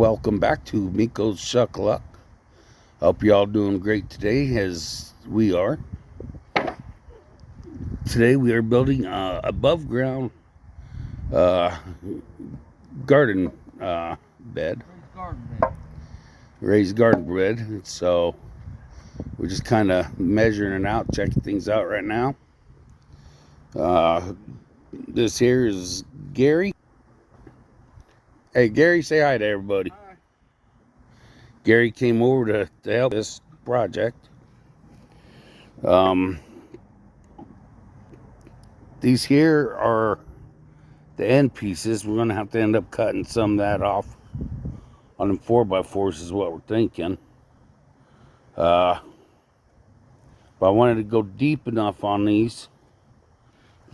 Welcome back to Meikos Shuckaluck. Hope you all doing great today as we are. Today we are building above ground garden bed. Raised garden bed. So we're just kind of measuring it out, checking things out right now. This here is Gary. Hey Gary, say hi to everybody. Hi. Gary came over to help this project. These here are the end pieces. We're gonna have to end up cutting some of that off on them 4x4s is what we're thinking. But I wanted to go deep enough on these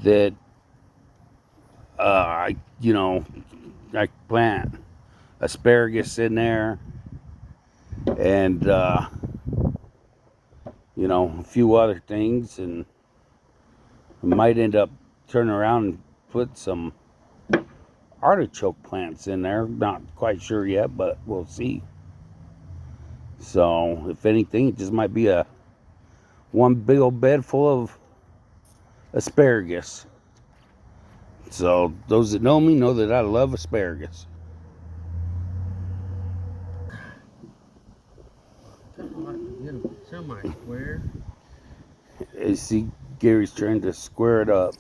that I plant asparagus in there and a few other things, and I might end up turning around and put some artichoke plants in there. Not quite sure yet, but we'll see. So if anything, it just might be one big old bed full of asparagus. So those that know me know that I love asparagus. Something like to get them semi-square. I see Gary's trying to square it up.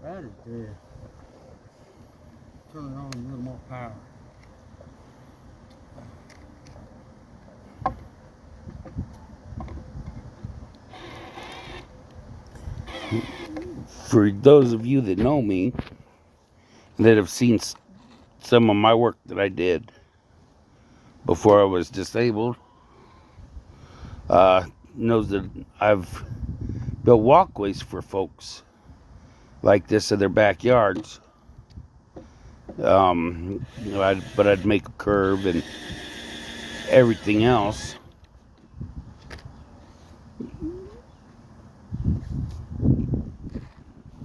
Battery's dead. Turn it on a little more power. For those of you that know me, that have seen some of my work that I did before I was disabled, knows that I've built walkways for folks like this in their backyards. But I'd make a curve and everything else.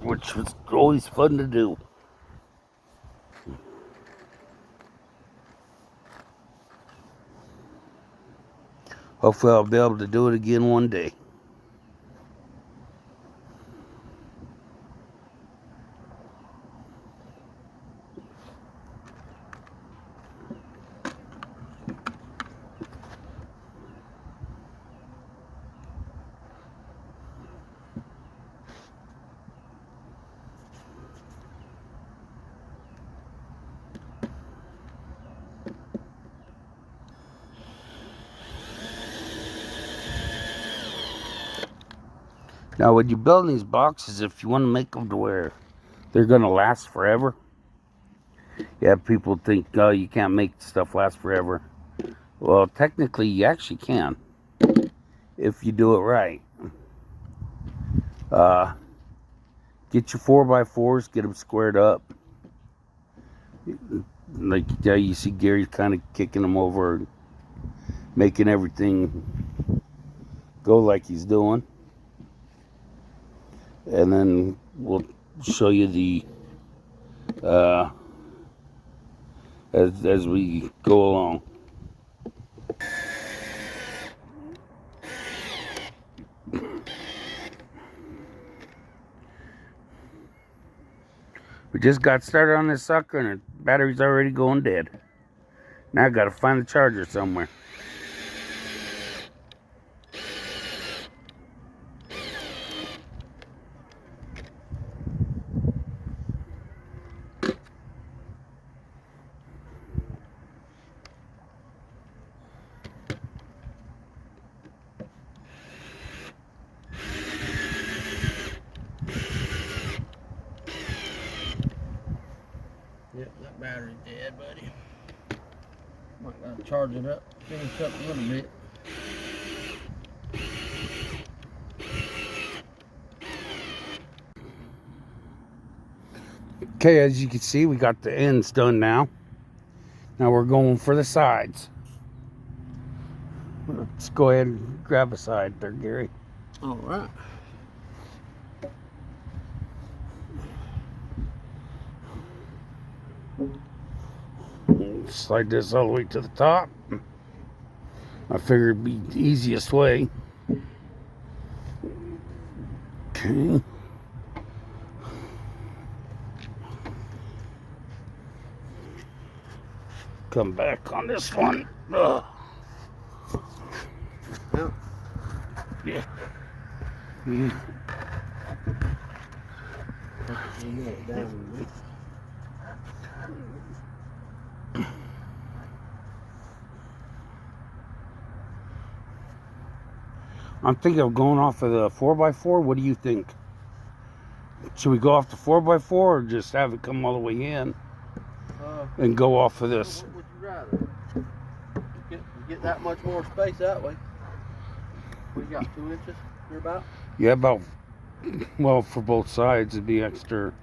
Which was always fun to do. Hopefully I'll be able to do it again one day. Now, when you build these boxes, if you want to make them to where they're going to last forever, yeah, people think, oh, you can't make stuff last forever. Well, technically, you actually can, if you do it right. Get your 4x4s, get them squared up. Like you see Gary kind of kicking them over, making everything go like he's doing. And then we'll show you the as we go along. We just got started on this sucker and the battery's already going dead. Now I gotta find the charger somewhere. battery's dead, buddy. Might gotta charge it up, finish up a little bit. Okay, as you can see, we got the ends done now. Now we're going for the sides. Let's go ahead and grab a side there, Gary. All right. Slide this all the way to the top. I figured it'd be the easiest way. Okay. Come back on this one. Ugh. Yeah. Yeah. I'm thinking of going off of the 4x4. What do you think? Should we go off the 4x4 or just have it come all the way in and go off of this? What would you rather? Get that much more space that way. We got 2 inches. You're about? Yeah, about, well, for both sides it'd be extra,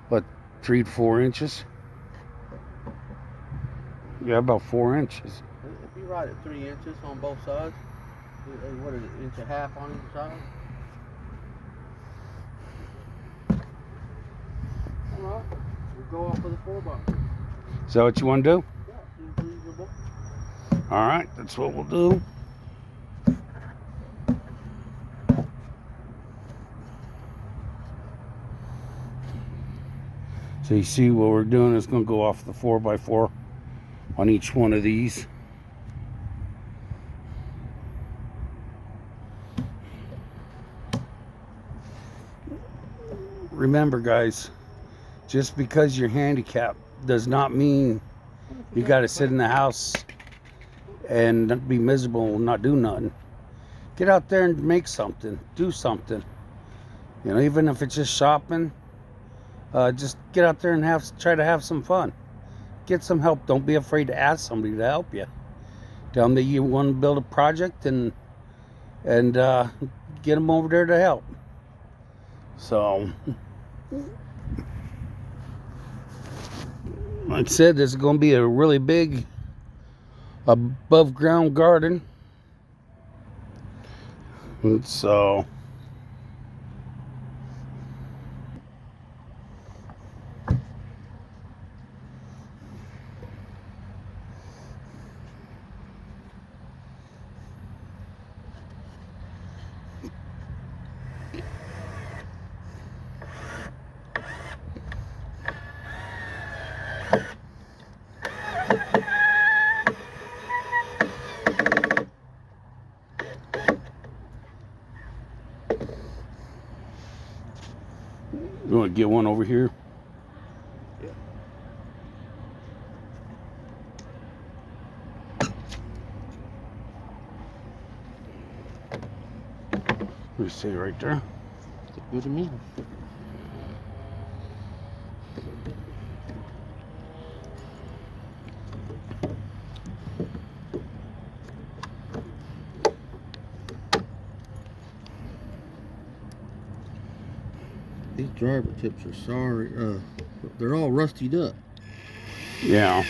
what, 3 to 4 inches? Yeah, about 4 inches. If you right at 3 inches on both sides, what is it, 1.5 inches on each side? Alright, we'll go off with a 4x4. Is that what you want to do? Yeah, seems reasonable. All right, that's what we'll do. So you see what we're doing is going to go off the 4x4 on each one of these. Remember, guys, just because you're handicapped does not mean you got to sit in the house and be miserable and not do nothing. Get out there and make something, do something. You know, even if it's just shopping, just get out there and try to have some fun. Get some help. Don't be afraid to ask somebody to help you. Tell them that you want to build a project and get them over there to help. So, like I said, this is going to be a really big above ground garden. And so, you want to get one over here? Yeah. Let me see right there. It's good to me. These driver tips are sorry. They're all rustied up. Yeah.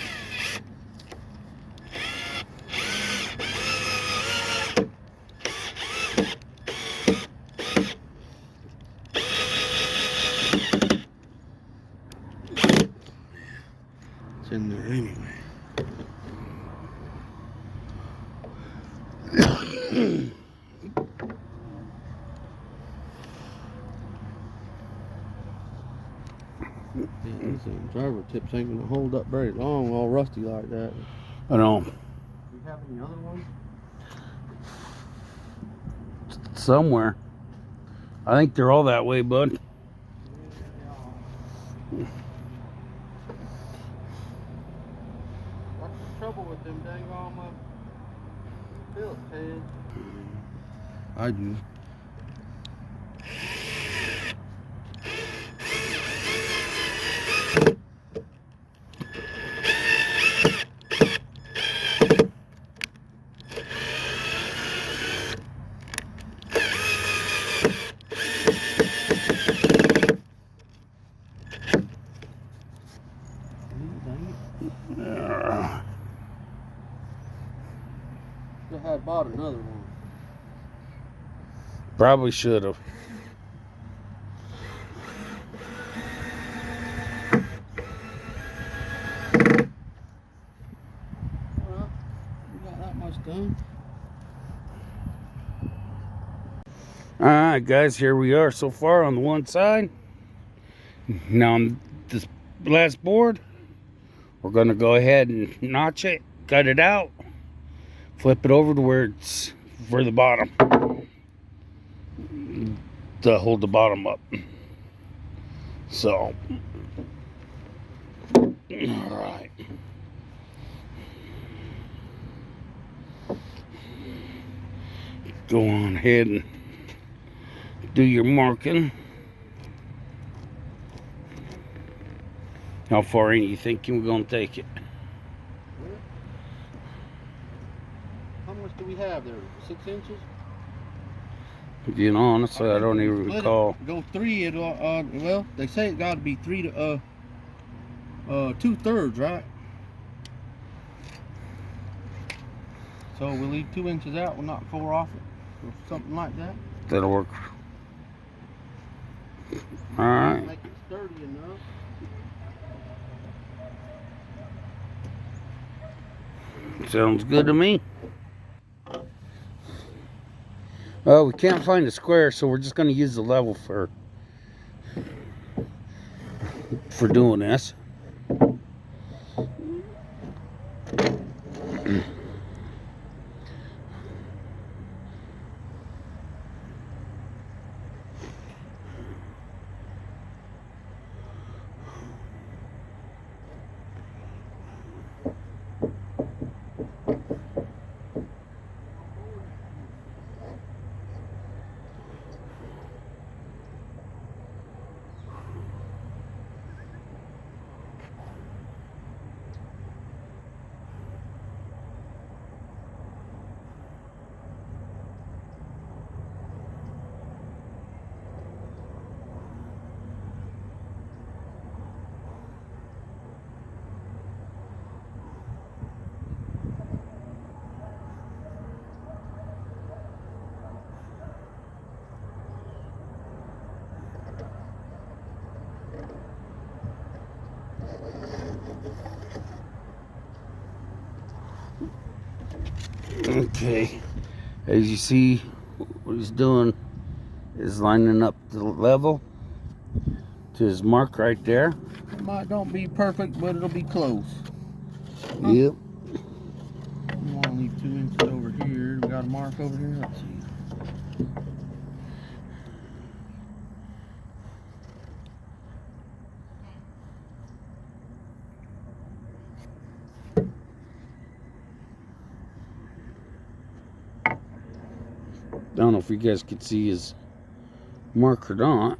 It's in there anyway. These driver tips ain't gonna hold up very long, all rusty like that. I know. Do you have any other ones? Somewhere. I think they're all that way, bud. What's the trouble with them dang on Phillips head? I do. Should have had bought another one. Probably should have. Alright, we got that much done. Alright guys, here we are so far on the one side. Now on this last board, we're going to go ahead and notch it, cut it out, flip it over to where it's for the bottom, to hold the bottom up. So, alright. Go on ahead and do your marking. How far in you think we're going to take it? How much do we have there? 6 inches? You know, honestly, I don't even recall. Go 3. It'll well, they say it got to be 3 to 2/3, right? So we'll leave 2 inches out. We'll knock 4 off it, or something like that. That'll work. All right. Make it sturdy enough. Sounds good to me. Well, we can't find a square, so we're just going to use the level for doing this. Okay, as you see, what he's doing is lining up the level to his mark right there. It might don't be perfect, but it'll be close. Yep. We want to leave 2 inches over here. We got a mark over here. Let's see. I don't know if you guys could see his mark or not.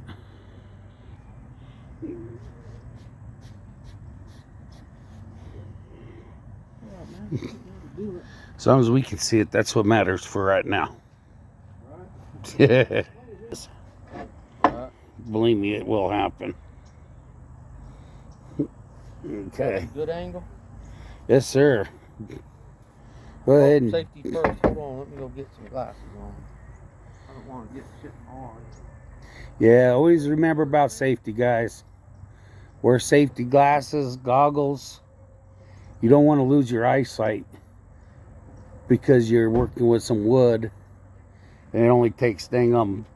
As long as we can see it, that's what matters for right now. Right. Believe me, it will happen. Okay. Good angle. Yes, sir. Go ahead and Safety first. Hold on. Let me go get some glasses on. I don't want to get shit hard. yeah, always remember about safety, guys. Wear safety glasses, goggles. You don't want to lose your eyesight because you're working with some wood, and it only takes Don't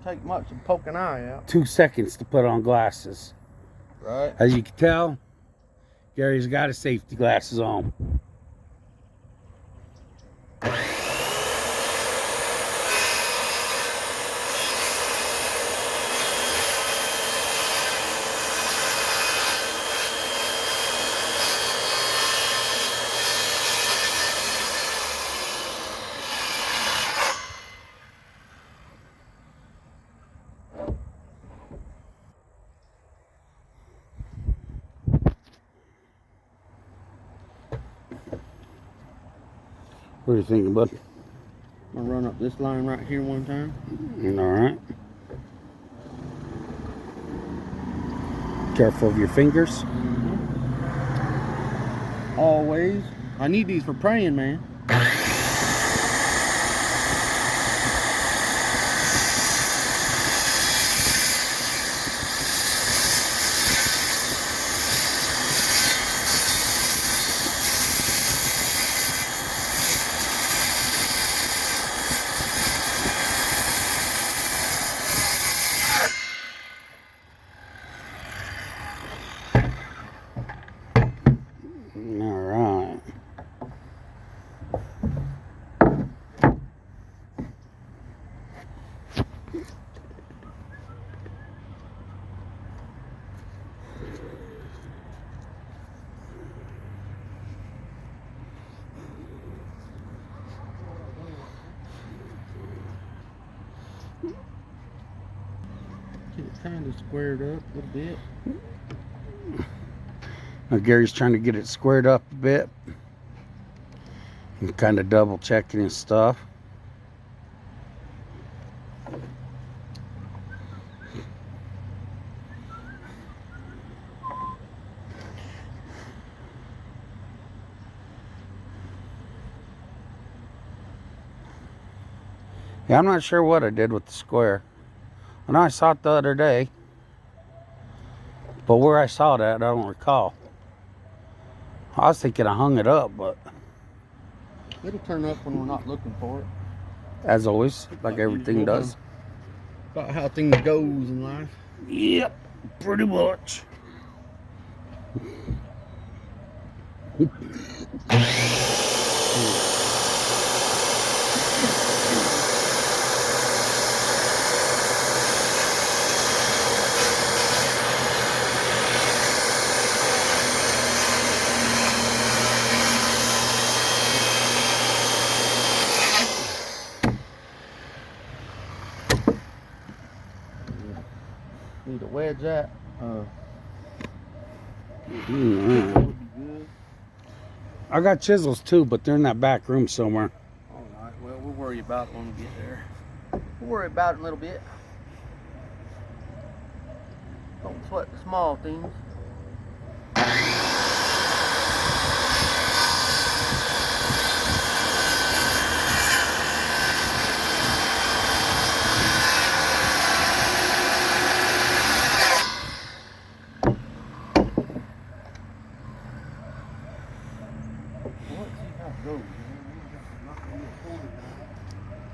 take much to poke an eye out. 2 seconds to put on glasses. Right. As you can tell, Gary's got his safety glasses on. What are you thinking, bud? I'm gonna run up this line right here one time. All right. Careful of your fingers. Always. I need these for praying, man. Get it kind of squared up a little bit. Now Gary's trying to get it squared up a bit. And kind of double checking his stuff. Yeah, I'm not sure what I did with the square. I know I saw it the other day, but where I saw it at, I don't recall. I was thinking I hung it up, but It'll turn up when we're not looking for it. as always, like everything does. About how things goes in life. Yep, pretty much. Need to wedge that. I got chisels too, but they're in that back room somewhere. Alright, well, we'll worry about it when we get there. We'll worry about it a little bit. Don't sweat the small things.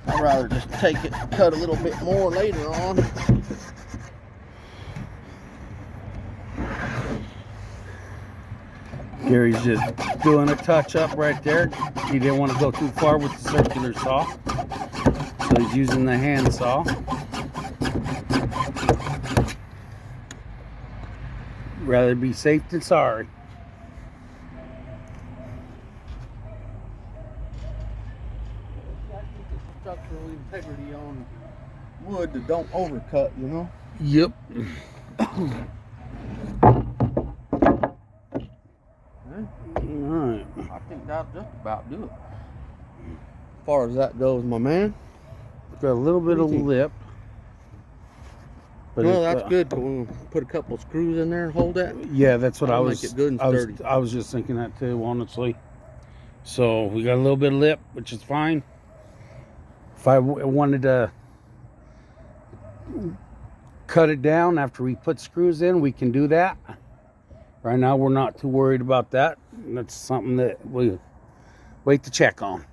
I'd rather just take it and cut a little bit more later on. Gary's just doing a touch up right there. He didn't want to go too far with the circular saw, so he's using the hand saw. Rather be safe than sorry. Structural integrity on wood that don't overcut, you know? Yep. Alright. I think that'll just about do it. As far as that goes, my man. Got a little bit of lip. But Well, that's good. We'll put a couple screws in there and hold that. Yeah, that's what That'll I was. make it good and sturdy. I was just thinking that too, honestly. So we got a little bit of lip, which is fine. If I wanted to cut it down after we put screws in, we can do that. Right now, we're not too worried about that. That's something that we wait to check on.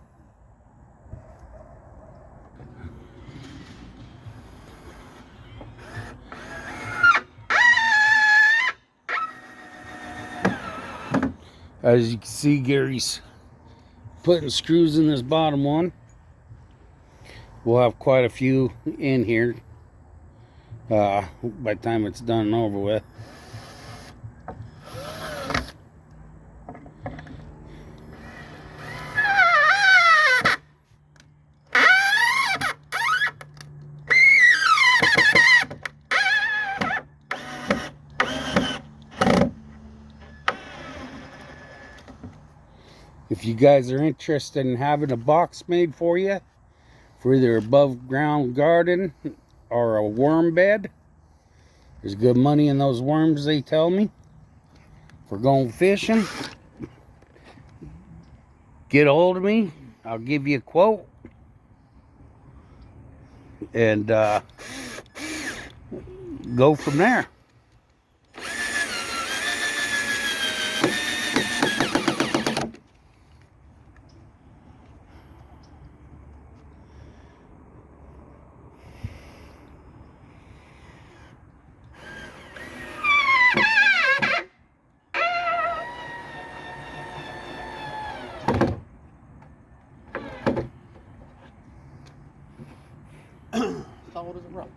As you can see, Gary's putting screws in this bottom one. We'll have quite a few in here by the time it's done and over with. If you guys are interested in having a box made for you for either above ground garden or a worm bed, there's good money in those worms, they tell me. If we're going fishing, get a hold of me. I'll give you a quote. And go from there. Solid as a rock.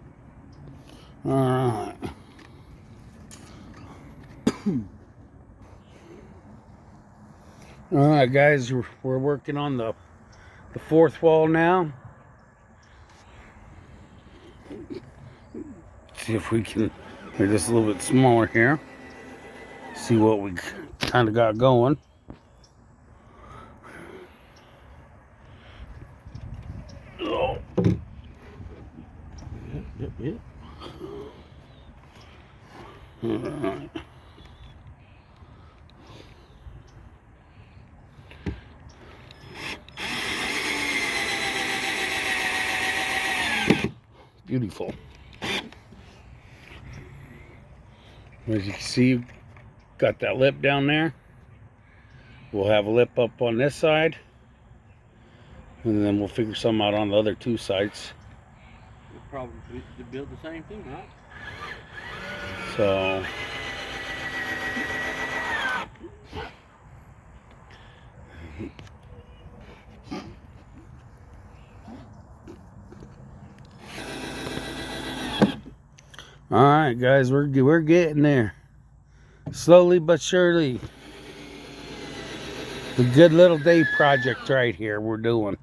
Alright. Alright guys, we're working on the fourth wall now. See if we can make this a little bit smaller here. See what we kind of got going. Oh. Yep. All right. Beautiful. As you can see, got that lip down there. We'll have a lip up on this side, and then we'll figure something out on the other two sides. We'll probably build the same thing, right? So all right, guys, we're getting there, slowly but surely. A good little day project right here we're doing.